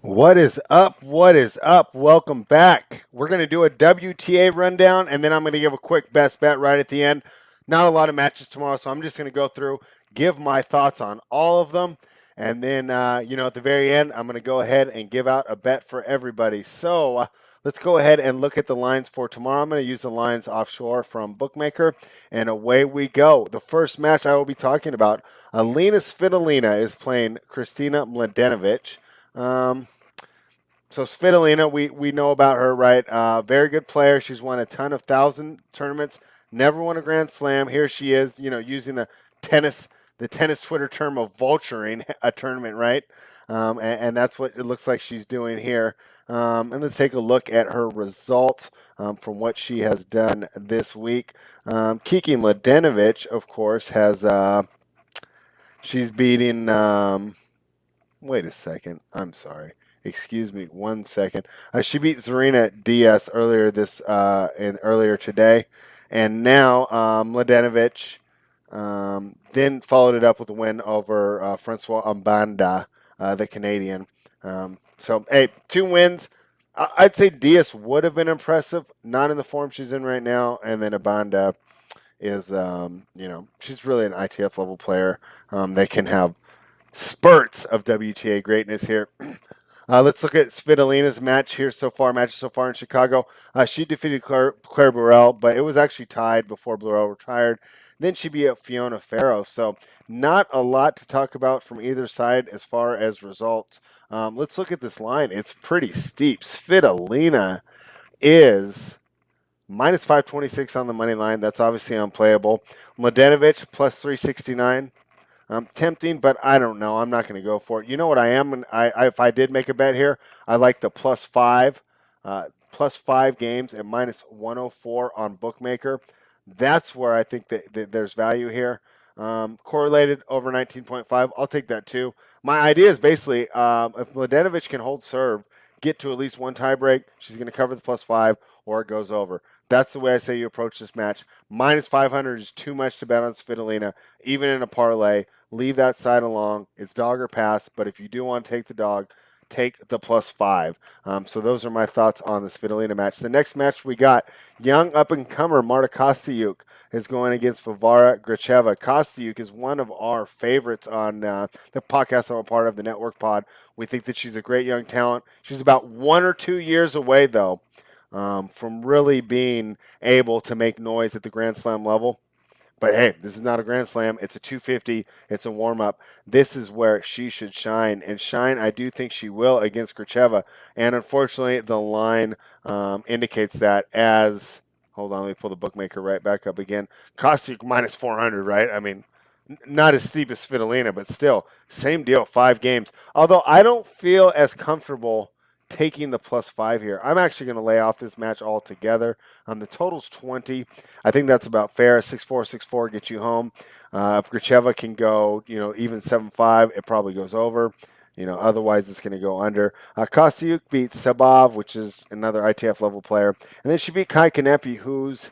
What is up? What is up? Welcome back. We're going to do a WTA rundown, and then I'm going to give a quick best bet right at the end. Not a lot of matches tomorrow, so I'm just going to go through, give my thoughts on all of them, and then, at the very end, I'm going to go ahead and give out a bet for everybody. So let's go ahead and look at the lines for tomorrow. I'm going to use the lines offshore from Bookmaker, and away we go. The first match I will be talking about, Alina Svitolina is playing Kristina Mladenovic. So Svitolina, we know about her, right? Very good player. She's won a ton of 1,000 tournaments. Never won a Grand Slam. Here she is, using the tennis Twitter term of vulturing a tournament, right? And that's what it looks like she's doing here. And let's take a look at her results from what she has done this week. Kiki Mladenovic, of course, has she's beating. Wait a second. I'm sorry. Excuse me 1 second. She beat Zarina Diaz earlier today, and now Mladenovic then followed it up with a win over Francois Ambanda, the Canadian. So hey, 2 wins. I'd say Diaz would have been impressive, not in the form she's in right now, and then Abanda is she's really an ITF level player. They can have spurts of WTA greatness here. Let's look at Svitolina's matches so far in Chicago. She defeated Claire Burrell, but it was actually tied before Burrell retired. Then she beat Fiona Farrow. So not a lot to talk about from either side as far as results. Let's look at this line. It's pretty steep. Svitolina is minus 526 on the money line. That's obviously unplayable. Mladenovic plus 369. Tempting, but I don't know. I'm not going to go for it. You know what I am? If I did make a bet here, I like the plus 5 games at minus 104 on Bookmaker. That's where I think that there's value here. Correlated over 19.5. I'll take that too. My idea is basically if Mladenovic can hold serve, get to at least one tiebreak, she's going to cover the plus 5 or it goes over. That's the way I say you approach this match. Minus 500 is too much to bet on Svitolina, even in a parlay. Leave that side along. It's dog or pass, but if you do want to take the dog, take the plus 5. So those are my thoughts on the Svitolina match. The next match we got, young up-and-comer Marta Kostyuk is going against Vavara Gracheva. Kostyuk is one of our favorites on the podcast I'm a part of, the Network Pod. We think that she's a great young talent. She's about 1 or 2 years away, though, from really being able to make noise at the Grand Slam level. But hey, this is not a Grand Slam. It's a 250. It's a warm up. This is where she should shine. And shine, I do think she will against Gracheva. And unfortunately, the line indicates that as. Hold on, let me pull the bookmaker right back up again. Kostyuk minus 400, right? I mean, not as steep as Svitolina, but still, same deal, 5 games. Although I don't feel as comfortable taking the plus 5 here. I'm actually going to lay off this match altogether. The total's 20. I think that's about fair. 6-4, 6-4 gets you home. If Gracheva can go, even 7-5, it probably goes over. Otherwise it's going to go under. Kostyuk beats Sabov, which is another ITF level player. And then she beat Kai Kanepi, whose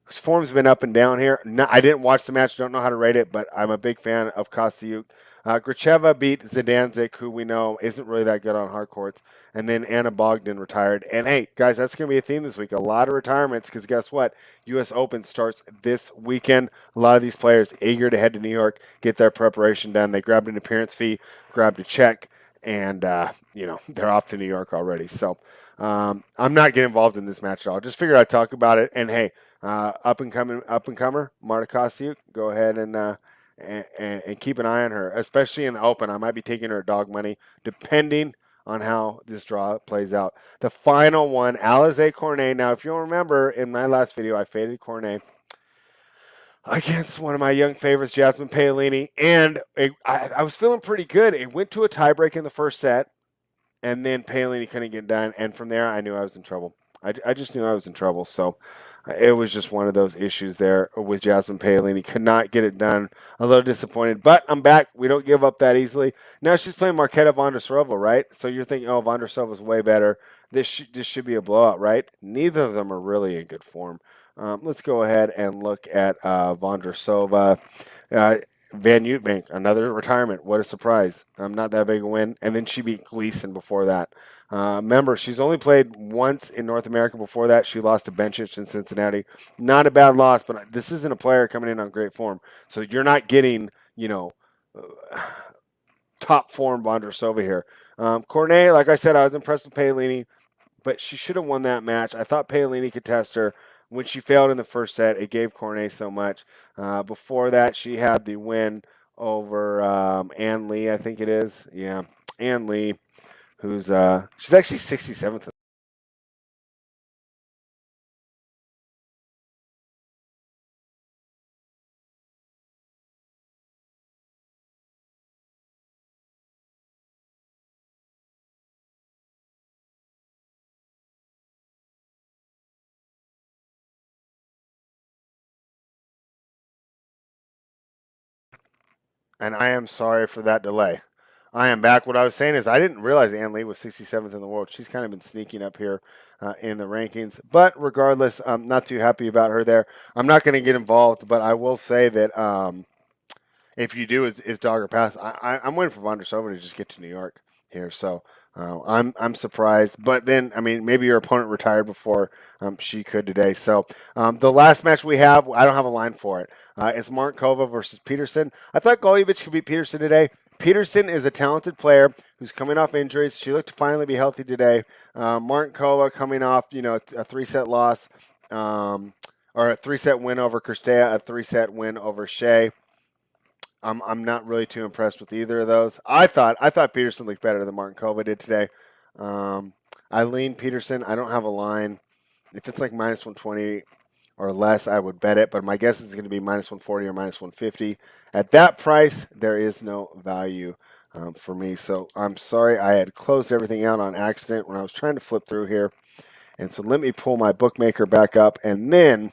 form's been up and down here. No, I didn't watch the match, don't know how to rate it, but I'm a big fan of Kostyuk. Gracheva beat Zidanzik, who we know isn't really that good on hard courts. And then Anna Bogdan retired. And hey, guys, that's going to be a theme this week. A lot of retirements because guess what? U.S. Open starts this weekend. A lot of these players eager to head to New York, get their preparation done. They grabbed an appearance fee, grabbed a check, and, they're off to New York already. So I'm not getting involved in this match at all. Just figured I'd talk about it. And hey, up and comer, Marta Kostyuk, go ahead and keep an eye on her, especially in the Open. I might be taking her dog money, depending on how this draw plays out. The final one, Alizé Cornet. Now, if you'll remember, in my last video, I faded Cornet against one of my young favorites, Jasmine Paolini, and I was feeling pretty good. It went to a tiebreak in the first set, and then Paolini couldn't get done, and from there, I knew I was in trouble. I just knew I was in trouble, so it was just one of those issues there with Jasmine Paolini. Could not get it done. A little disappointed, but I'm back. We don't give up that easily. Now she's playing Marketa Vondrousova, right? So you're thinking, oh, Vondrousova's way better. This should be a blowout, right? Neither of them are really in good form. Let's go ahead and look at Vondrousova. Van Uytvanck, another retirement. What a surprise. Not that big a win. And then she beat Gleason before that. Remember, she's only played once in North America before that. She lost to Bencic in Cincinnati. Not a bad loss, but this isn't a player coming in on great form. So you're not getting, top form Bondrosova here. Cornet, like I said, I was impressed with Paolini, but she should have won that match. I thought Paolini could test her. When she failed in the first set, it gave Cornet so much. Before that, she had the win over Ann Lee, I think it is. Yeah, Ann Lee, who's she's actually 67th. And I am sorry for that delay. I am back. What I was saying is I didn't realize Ann Lee was 67th in the world. She's kind of been sneaking up here in the rankings. But regardless, I'm not too happy about her there. I'm not going to get involved, but I will say that if you do is dog or pass, I'm waiting for Vondrousova to just get to New York here. So I'm surprised. But then, I mean, maybe your opponent retired before she could today. So the last match we have, I don't have a line for it. It's Martin Kova versus Peterson. I thought Golubic could beat Peterson today. Peterson is a talented player who's coming off injuries. She looked to finally be healthy today. Martin Kova coming off, a three-set loss, or a three-set win over Kirstea, a three-set win over Shea. I'm not really too impressed with either of those. I thought Peterson looked better than Martin Kova did today. I lean Peterson. I don't have a line. If it's like minus 120 or less, I would bet it. But my guess is going to be minus 140 or minus 150. At that price, there is no value for me. So I'm sorry. I had closed everything out on accident when I was trying to flip through here. And so let me pull my bookmaker back up, and then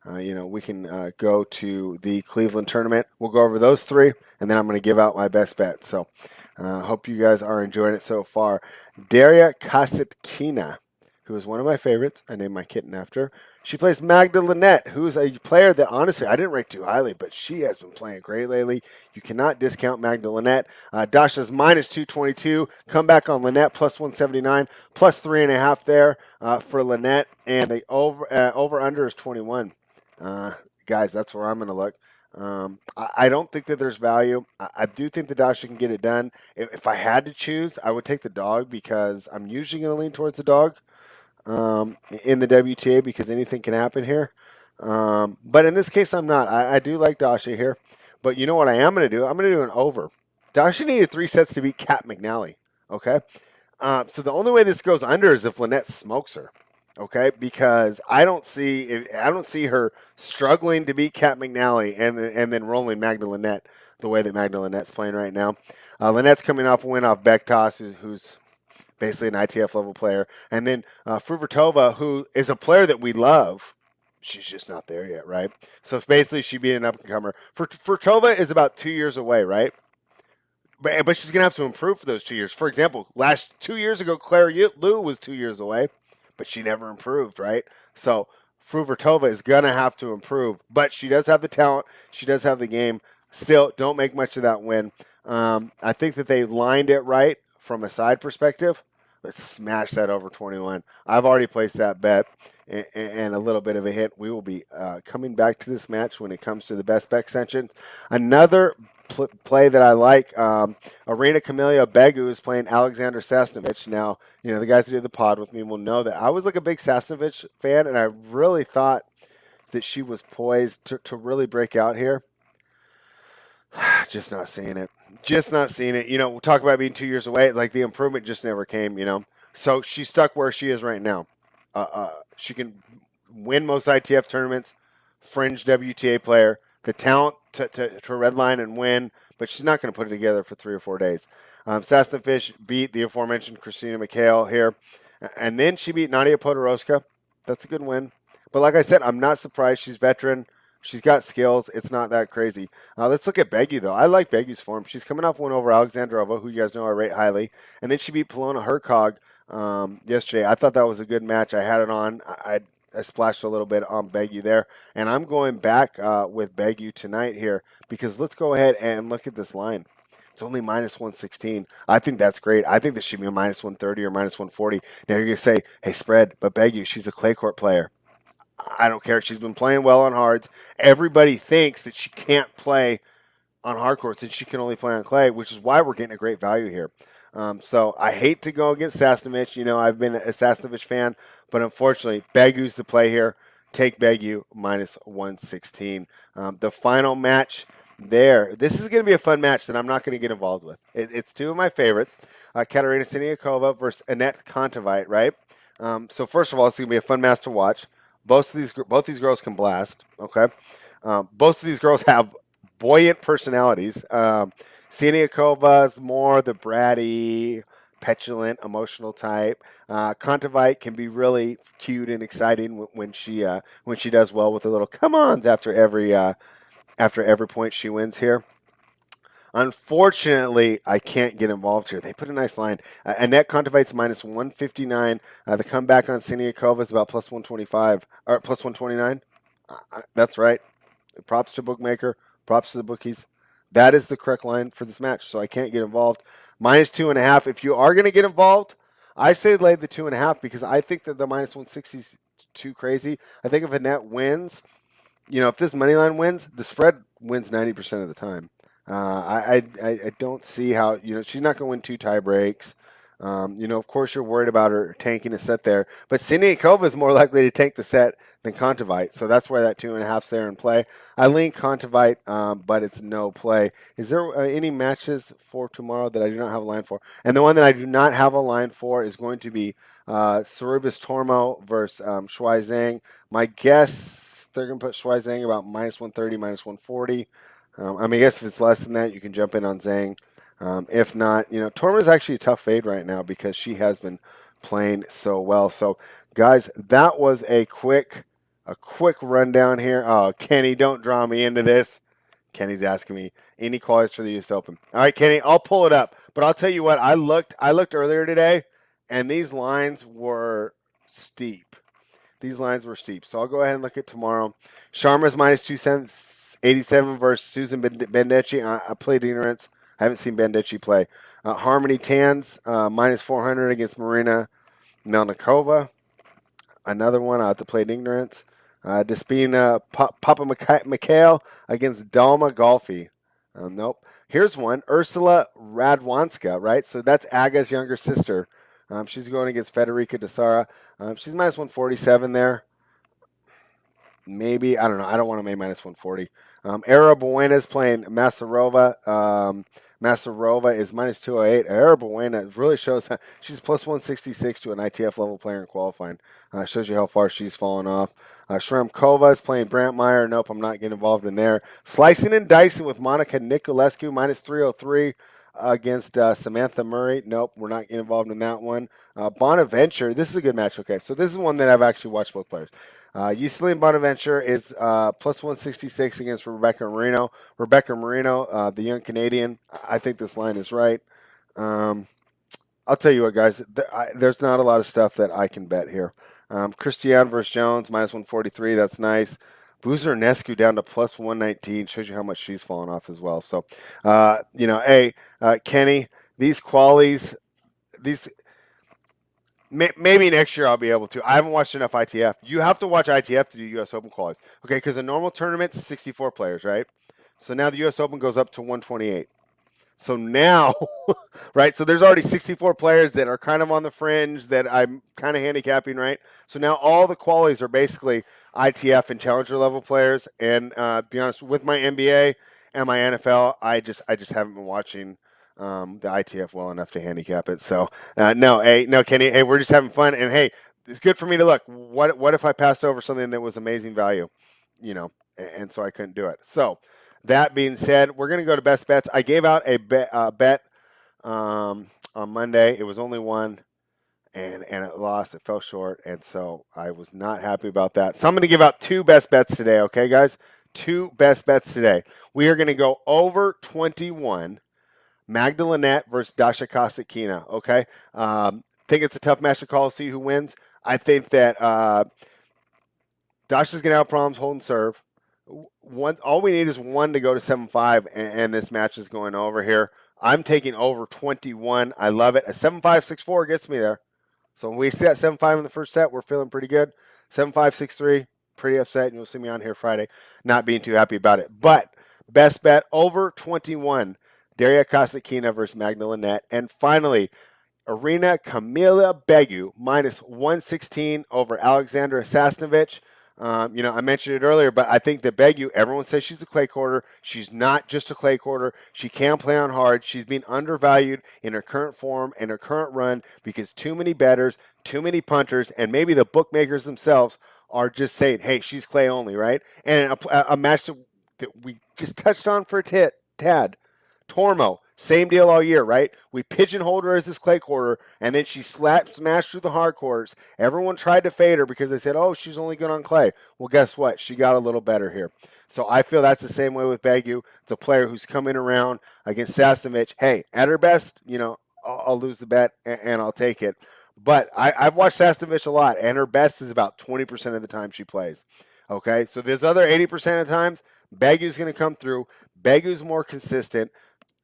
we can go to the Cleveland tournament. We'll go over those three, and then I'm going to give out my best bet. So hope you guys are enjoying it so far. Daria Kasatkina, who is one of my favorites. I named my kitten after. She plays Magda Linette, who's a player that, honestly, I didn't rate too highly, but she has been playing great lately. You cannot discount Magda Linette. Dasha's minus 222. Come back on Linette, plus 179, plus 3.5 there for Linette. And the over-under is 21. Guys, that's where I'm going to look. I don't think that there's value. I do think the Dasha can get it done. If I had to choose, I would take the dog because I'm usually going to lean towards the dog in the WTA because anything can happen here. But in this case, I'm not. I do like Dasha here. But you know what I am going to do? I'm going to do an over. Dasha needed 3 sets to beat Kat McNally. Okay? So the only way this goes under is if Lynette smokes her. Okay, because I don't see her struggling to beat Kat McNally and then rolling Magda Linette the way that Magda Linette's playing right now. Lynette's coming off a win off Bektas, who's basically an ITF level player, and then Fruvertova, who is a player that we love. She's just not there yet, right? So basically, she'd be an up and comer. Fruvertova is about 2 years away, right? But she's gonna have to improve for those 2 years. For example, 2 years ago, Claire Liu was 2 years away, but she never improved, right? So Fruvertova is gonna have to improve, but she does have the talent. She does have the game. Still, don't make much of that win. I think that they lined it right from a side perspective. Let's smash that over 21. I've already placed that bet and a little bit of a hit. We will be coming back to this match when it comes to the best bet section. Another play that I like, Arena Camelia Begu is playing Alexander Sasnovich. Now, the guys who do the pod with me will know that I was like a big Sasnovich fan, and I really thought that she was poised to really break out here. Just not seeing it. Just not seeing it. We'll talk about being 2 years away. Like the improvement just never came. So she's stuck where she is right now. She can win most ITF tournaments, fringe WTA player, the talent to redline and win, but she's not going to put it together for 3 or 4 days. Sasnovich beat the aforementioned Christina McHale here, and then she beat Nadia Podoroska. That's a good win. But like I said, I'm not surprised. She's veteran. She's got skills. It's not that crazy. Let's look at Begu, though. I like Begu's form. She's coming off one over Alexandrova, who you guys know I rate highly. And then she beat Polona Hercog yesterday. I thought that was a good match. I had it on. I splashed a little bit on Begu there, and I'm going back with Begu tonight here because let's go ahead and look at this line. It's only minus 116. I think that's great. I think this should be a minus 130 or minus 140. Now you're going to say, hey, spread, but Begu, she's a clay court player. I don't care. She's been playing well on hards. Everybody thinks that she can't play on hard courts and she can only play on clay, which is why we're getting a great value here. So I hate to go against Sasnovich. You know, I've been a Sasnovich fan, but unfortunately, Begu's the play here. Take Begu minus 116. The final match there. This is going to be a fun match that I'm not going to get involved with. It's two of my favorites. Katerina Siniakova versus Annette Kontaveit, right? So first of all, it's going to be a fun match to watch. Both these girls can blast. Okay, both of these girls have buoyant personalities. Siniakova's more the bratty, petulant, emotional type. Kontaveit can be really cute and exciting when she does well with the little come-ons after every point she wins here. Unfortunately, I can't get involved here. They put a nice line. Annette Kontaveit's minus 159. The comeback on Siniakova is about plus 125 or plus 129. That's right. Props to bookmaker. Props to the bookies. That is the correct line for this match. So I can't get involved. Minus 2.5. If you are going to get involved, I say lay the 2.5 because I think that the minus 160 is too crazy. I think if Annette wins, if this money line wins, the spread wins 90% of the time. I don't see how, she's not going to win 2 tie breaks. Of course you're worried about her tanking a set there, but Siniakova is more likely to tank the set than Kontaveit, so that's why that 2.5's there in play. I lean Kontaveit, but it's no play. Is there any matches for tomorrow that I do not have a line for? And the one that I do not have a line for is going to be Sorribes Tormo versus Shuai Zhang. My guess, they're going to put Shuai Zhang about minus 130, minus 140. I guess if it's less than that, you can jump in on Zhang. If not, Torma is actually a tough fade right now because she has been playing so well. So, guys, that was a quick rundown here. Oh, Kenny, don't draw me into this. Kenny's asking me any qualities for the U.S. Open. All right, Kenny, I'll pull it up. But I'll tell you what, I looked earlier today, and these lines were steep. So I'll go ahead and look at tomorrow. Sharma's minus 287 versus Susan Bendechi. I played ignorance. I haven't seen Bendechi play. Harmony Tan's minus 400 against Marina Melnikova. Another one. I have to play ignorance. Despina Papa Mikhail against Dalma Golfi. Nope. Here's one. Ursula Radwanska, right? So that's Aga's younger sister. She's going against Federica Desara. She's minus 147 there. Maybe. I don't know. I don't want to make minus 140. Era Buena's playing Masarova. Masarova is minus 208. Era Buena really shows she's plus 166 to an ITF level player in qualifying. Shows you how far she's fallen off. Shramkova is playing Brantmeyer. Nope, I'm not getting involved in there. Slicing and dicing with Monica Niculescu, minus 303 against Samantha Murray. Nope, we're not getting involved in that one. Bonaventure, this is a good match. Okay, so this is one that I've actually watched both players. Yuselin Bonaventure is plus 166 against Rebecca Marino. Rebecca Marino, the young Canadian, I think this line is right. I'll tell you what, guys, there's not a lot of stuff that I can bet here. Christiane versus Jones, minus 143, that's nice. Buzarnescu down to plus 119, shows you how much she's fallen off as well. So, Kenny, these qualies, maybe next year I'll be able to. I haven't watched enough ITF. You have to watch ITF to do U.S. Open qualies. Okay, because a normal tournament's 64 players, right? So now the U.S. Open goes up to 128. So now, right, so there's already 64 players that are kind of on the fringe that I'm kind of handicapping, right? So now all the qualies are basically ITF and challenger level players. And be honest, with my NBA and my NFL, I just haven't been watching the ITF well enough to handicap it. So no, Kenny, hey, we're just having fun, and hey, it's good for me to look. What if I passed over something that was amazing value, and so I couldn't do it. So that being said, we're gonna go to best bets. I gave out a bet on Monday. It was only one, and it lost. It fell short, and so I was not happy about that. So I'm gonna give out 2 best bets today. Okay, guys, 2 best bets today. We are gonna go over 21. Magda Linette versus Dasha Kostakina, okay? Think it's a tough match to call, see who wins. I think that Dasha's going to have problems holding serve. All we need is one to go to 7-5, and this match is going over here. I'm taking over 21. I love it. A 7-5, 6-4 gets me there. So when we see that 7-5 in the first set, we're feeling pretty good. 7-5, 6-3, pretty upset, and you'll see me on here Friday not being too happy about it. But best bet over 21. Daria Kasatkina versus Magda Linette. And finally, Arena Camila Begu minus 116 over Alexandra Sasnovich. I mentioned it earlier, but I think that Begu, everyone says she's a clay courter. She's not just a clay courter. She can play on hard. She's being undervalued in her current form and her current run because too many bettors, too many punters, and maybe the bookmakers themselves are just saying, hey, she's clay only, right? And a match that we just touched on for a tad. Tormo, same deal all year, right? We pigeonholed her as this clay quarter, and then she smashed through the hard quarters. Everyone tried to fade her because they said, oh, she's only good on clay. Well, guess what? She got a little better here. So I feel that's the same way with Begu. It's a player who's coming around against Sasnovich. Hey, at her best, I'll lose the bet and I'll take it. But I've watched Sasnovich a lot, and her best is about 20% of the time she plays. Okay, so there's other 80% of the times, Begu's going to come through. Begu's more consistent.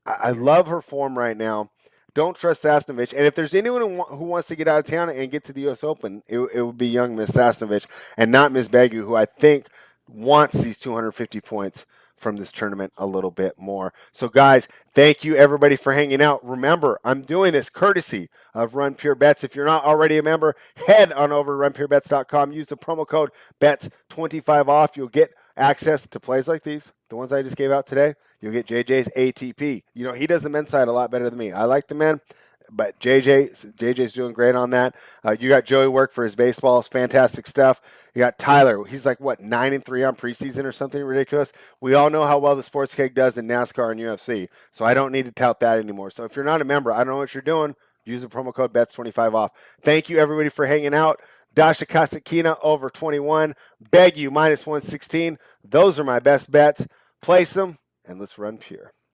I love her form right now. Don't trust Sasnovich. And if there's anyone who wants to get out of town and get to the U.S. Open, it would be young Miss Sasnovich and not Miss Begu, who I think wants these 250 points from this tournament a little bit more. So, guys, thank you, everybody, for hanging out. Remember, I'm doing this courtesy of Run Pure Bets. If you're not already a member, head on over to runpurebets.com. Use the promo code BETS25 off. You'll get access to plays like these, the ones I just gave out today. You'll get JJ's ATP. He does the men's side a lot better than me. I like the men, but JJ's doing great on that. You got Joey work for his baseball. It's fantastic stuff. You got Tyler. He's like, 9-3 on preseason or something ridiculous. We all know how well the Sports Keg does in NASCAR and UFC, so I don't need to tout that anymore. So if you're not a member, I don't know what you're doing. Use the promo code BETS25 off. Thank you, everybody, for hanging out. Dasha Kasatkina over 21. Begu minus 116. Those are my best bets. Place them, and let's run pure.